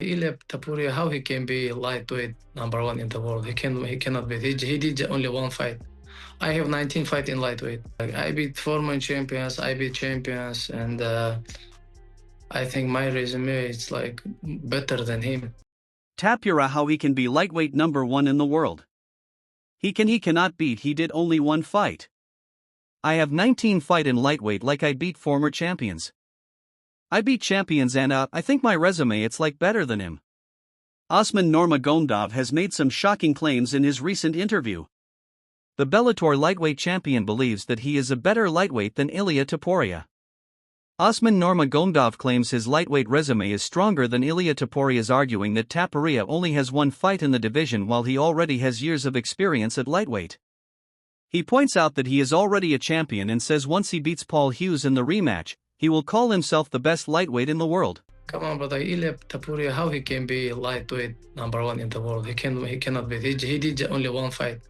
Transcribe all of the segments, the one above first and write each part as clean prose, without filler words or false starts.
Ilia Topuria, how he can be lightweight number one in the world? He cannot be. He did only one fight. I have 19 fight in lightweight. Like, I beat former champions, I beat champions, and I think my resume is like better than him. Topuria, how he can be lightweight number one in the world. He cannot beat. He did only one fight. I have 19 fight in lightweight, like I beat former champions. I beat champions, and I think my resume it's like better than him. Usman Nurmagomedov has made some shocking claims in his recent interview. The Bellator lightweight champion believes that he is a better lightweight than Ilia Topuria. Usman Nurmagomedov claims his lightweight resume is stronger than Ilia Topuria's, arguing that Topuria only has one fight in the division while he already has years of experience at lightweight. He points out that he is already a champion and says once he beats Paul Hughes in the rematch, he will call himself the best lightweight in the world. Come on, brother. Ilia Topuria, how he can be lightweight number one in the world? He cannot be. He did only one fight.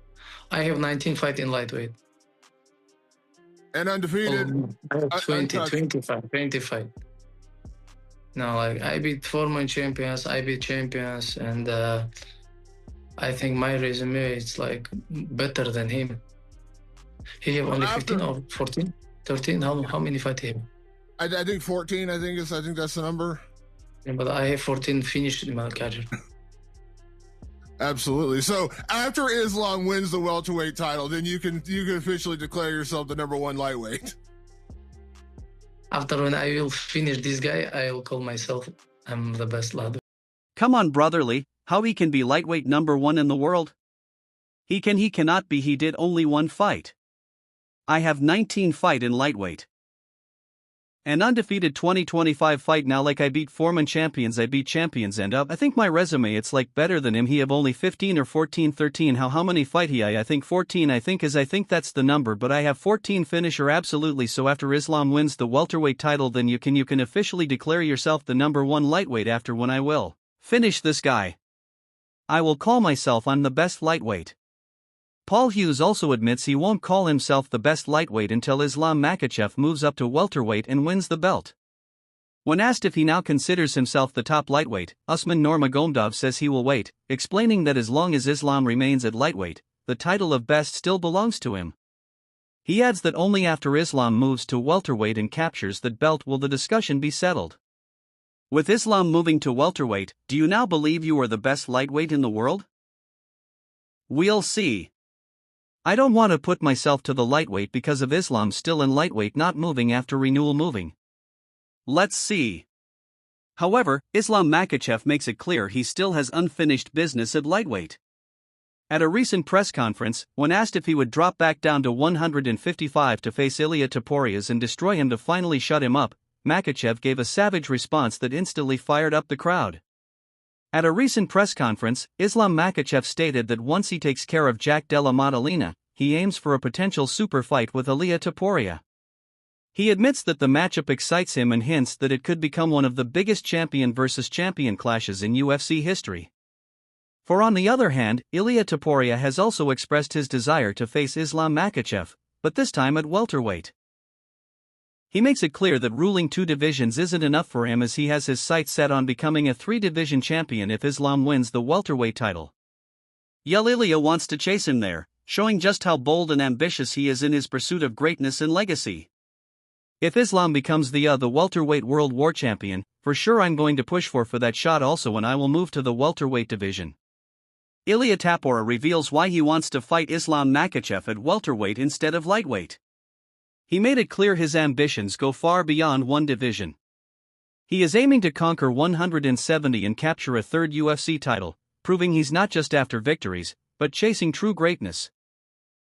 I have 19 fight in lightweight. And undefeated. I have 25. No, like, I beat former champions, I beat champions, and I think my resume is like better than him. He have only 15 or 14, 13. How many fight he have? I think 14. I think that's the number. Yeah, but I have 14 finished in my career. Absolutely. So after Islam wins the welterweight title, then you can officially declare yourself the number one lightweight. After when I will finish this guy, I will call myself I'm the best lightweight. Come on, brotherly, how he can be lightweight number one in the world? He cannot be. He did only one fight. I have 19 fight in lightweight. An undefeated 2025 fight now, like I beat former champions, I beat champions, and I think my resume it's like better than him. He have only 15 or 14, 13. How many fight he? I think 14. I think that's the number, but I have 14 finisher absolutely. So after Islam wins the welterweight title, then you can officially declare yourself the number one lightweight. After when I will finish this guy, I will call myself I'm the best lightweight. Paul Hughes also admits he won't call himself the best lightweight until Islam Makhachev moves up to welterweight and wins the belt. When asked if he now considers himself the top lightweight, Usman Nurmagomedov says he will wait, explaining that as long as Islam remains at lightweight, the title of best still belongs to him. He adds that only after Islam moves to welterweight and captures that belt will the discussion be settled. With Islam moving to welterweight, do you now believe you are the best lightweight in the world? We'll see. I don't want to put myself to the lightweight because of Islam still in lightweight not moving after renewal moving. Let's see. However, Islam Makhachev makes it clear he still has unfinished business at lightweight. At a recent press conference, when asked if he would drop back down to 155 to face Ilia Topuria's and destroy him to finally shut him up, Makhachev gave a savage response that instantly fired up the crowd. At a recent press conference, Islam Makhachev stated that once he takes care of Jack Della Maddalena, he aims for a potential super fight with Ilia Topuria. He admits that the matchup excites him and hints that it could become one of the biggest champion versus champion clashes in UFC history. For on the other hand, Ilia Topuria has also expressed his desire to face Islam Makhachev, but this time at welterweight. He makes it clear that ruling 2 divisions isn't enough for him, as he has his sights set on becoming a 3-division champion if Islam wins the welterweight title. Ilia wants to chase him there, showing just how bold and ambitious he is in his pursuit of greatness and legacy. If Islam becomes the welterweight world war champion, for sure I'm going to push for that shot also, and I will move to the welterweight division. Ilia Topuria reveals why he wants to fight Islam Makhachev at welterweight instead of lightweight. He made it clear his ambitions go far beyond one division. He is aiming to conquer 170 and capture a 3rd UFC title, proving he's not just after victories, but chasing true greatness.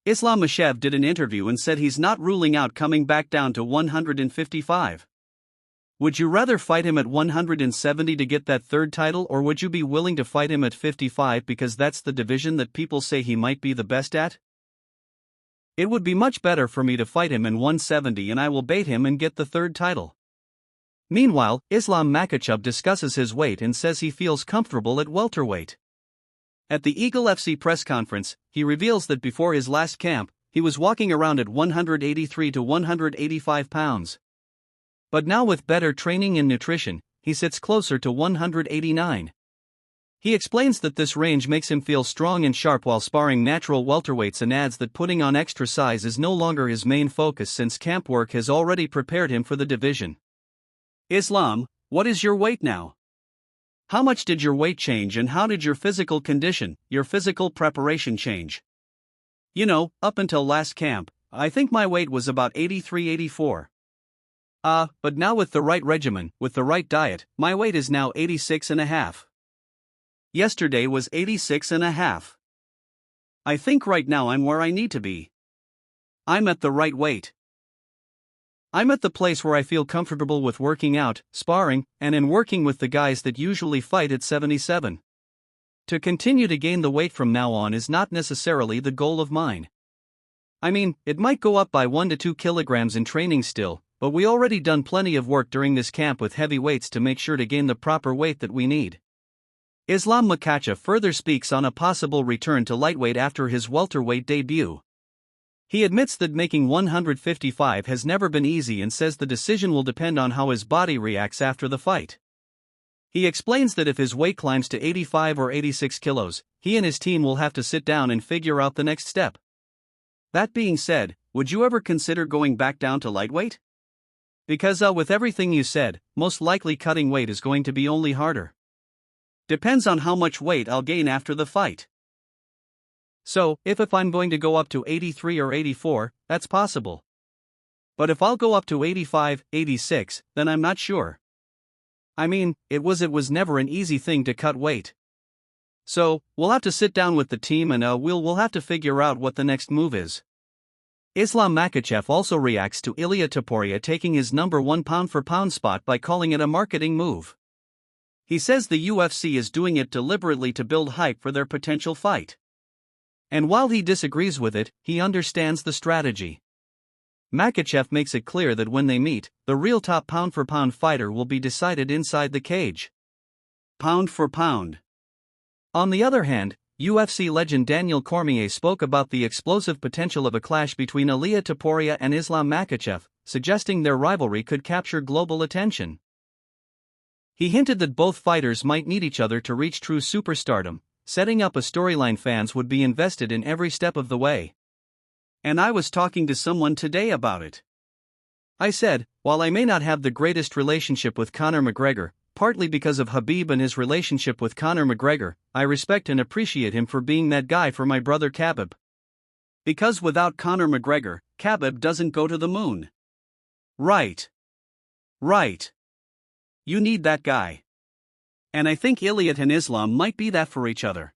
Islam Makhachev did an interview and said he's not ruling out coming back down to 155. Would you rather fight him at 170 to get that 3rd title, or would you be willing to fight him at 55 because that's the division that people say he might be the best at? It would be much better for me to fight him in 170 and I will bait him and get the 3rd title. Meanwhile, Islam Makhachev discusses his weight and says he feels comfortable at welterweight. At the Eagle FC press conference, he reveals that before his last camp, he was walking around at 183 to 185 pounds. But now with better training and nutrition, he sits closer to 189. He explains that this range makes him feel strong and sharp while sparring natural welterweights and adds that putting on extra size is no longer his main focus since camp work has already prepared him for the division. Islam, what is your weight now? How much did your weight change and how did your physical condition, your physical preparation change? You know, up until last camp, I think my weight was about 83-84. But now with the right regimen, with the right diet, my weight is now 86.5. Yesterday was 86.5. I think right now I'm where I need to be. I'm at the right weight. I'm at the place where I feel comfortable with working out, sparring, and in working with the guys that usually fight at 77. To continue to gain the weight from now on is not necessarily the goal of mine. I mean, it might go up by 1 to 2 kilograms in training still, but we already done plenty of work during this camp with heavy weights to make sure to gain the proper weight that we need. Islam Makhachev further speaks on a possible return to lightweight after his welterweight debut. He admits that making 155 has never been easy and says the decision will depend on how his body reacts after the fight. He explains that if his weight climbs to 85 or 86 kilos, he and his team will have to sit down and figure out the next step. That being said, would you ever consider going back down to lightweight? Because with everything you said, most likely cutting weight is going to be only harder. Depends on how much weight I'll gain after the fight. So, if I'm going to go up to 83 or 84, that's possible. But if I'll go up to 85, 86, then I'm not sure. I mean, it was never an easy thing to cut weight. So, we'll have to sit down with the team and we'll have to figure out what the next move is. Islam Makhachev also reacts to Ilia Topuria taking his number 1 pound-for-pound spot by calling it a marketing move. He says the UFC is doing it deliberately to build hype for their potential fight. And while he disagrees with it, he understands the strategy. Makhachev makes it clear that when they meet, the real top pound-for-pound fighter will be decided inside the cage. Pound for pound. On the other hand, UFC legend Daniel Cormier spoke about the explosive potential of a clash between Ilia Topuria and Islam Makhachev, suggesting their rivalry could capture global attention. He hinted that both fighters might need each other to reach true superstardom, setting up a storyline fans would be invested in every step of the way. And I was talking to someone today about it. I said, while I may not have the greatest relationship with Conor McGregor, partly because of Khabib and his relationship with Conor McGregor, I respect and appreciate him for being that guy for my brother Khabib. Because without Conor McGregor, Khabib doesn't go to the moon. Right. You need that guy. And I think Ilia and Islam might be that for each other.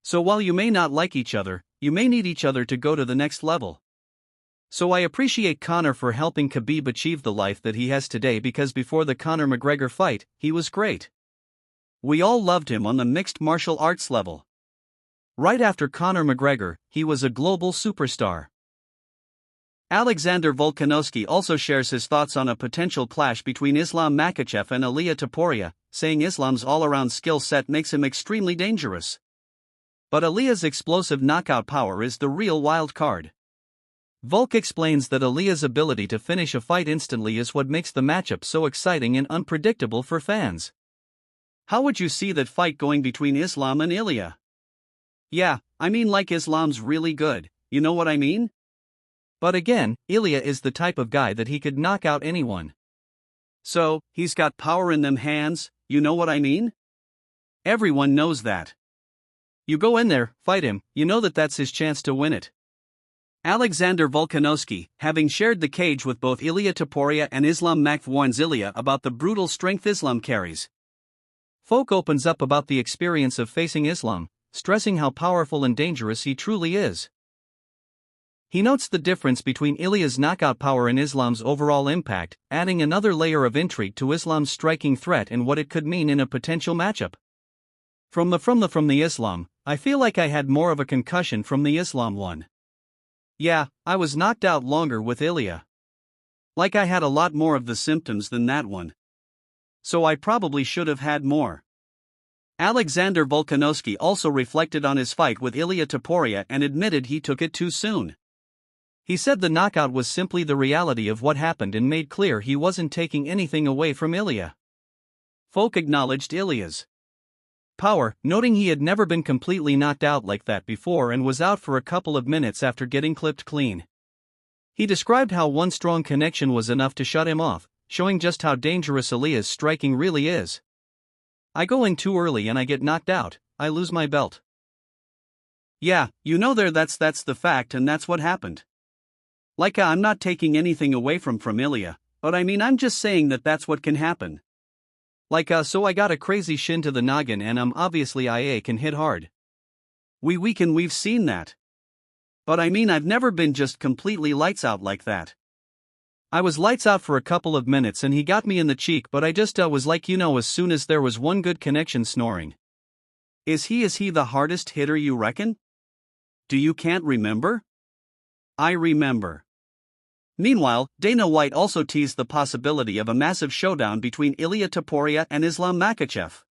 So while you may not like each other, you may need each other to go to the next level. So I appreciate Conor for helping Khabib achieve the life that he has today because before the Conor McGregor fight, he was great. We all loved him on the mixed martial arts level. Right after Conor McGregor, he was a global superstar. Alexander Volkanovski also shares his thoughts on a potential clash between Islam Makhachev and Ilia Topuria, saying Islam's all-around skill set makes him extremely dangerous. But Ilia's explosive knockout power is the real wild card. Volk explains that Ilia's ability to finish a fight instantly is what makes the matchup so exciting and unpredictable for fans. How would you see that fight going between Islam and Ilia? Yeah, I mean like Islam's really good, you know what I mean? But again, Ilia is the type of guy that he could knock out anyone. So, he's got power in them hands, you know what I mean? Everyone knows that. You go in there, fight him, you know that's his chance to win it. Alexander Volkanovski, having shared the cage with both Ilia Topuria and Islam Makhachev, warns Ilia about the brutal strength Islam carries. Folk opens up about the experience of facing Islam, stressing how powerful and dangerous he truly is. He notes the difference between Ilia's knockout power and Islam's overall impact, adding another layer of intrigue to Islam's striking threat and what it could mean in a potential matchup. From the Islam, I feel like I had more of a concussion from the Islam one. Yeah, I was knocked out longer with Ilia. Like I had a lot more of the symptoms than that one. So I probably should have had more. Alexander Volkanovski also reflected on his fight with Ilia Topuria and admitted he took it too soon. He said the knockout was simply the reality of what happened and made clear he wasn't taking anything away from Ilia. Folk acknowledged Ilia's power, noting he had never been completely knocked out like that before and was out for a couple of minutes after getting clipped clean. He described how one strong connection was enough to shut him off, showing just how dangerous Ilia's striking really is. I go in too early and I get knocked out, I lose my belt. Yeah, that's the fact and that's what happened. Like I'm not taking anything away from Ilia, but I mean I'm just saying that that's what can happen. Like so I got a crazy shin to the noggin and obviously IA can hit hard. We've seen that. But I mean I've never been just completely lights out like that. I was lights out for a couple of minutes and he got me in the cheek but I just was like as soon as there was one good connection snoring. Is he the hardest hitter you reckon? Do you can't remember? I remember. Meanwhile, Dana White also teased the possibility of a massive showdown between Ilia Topuria and Islam Makhachev.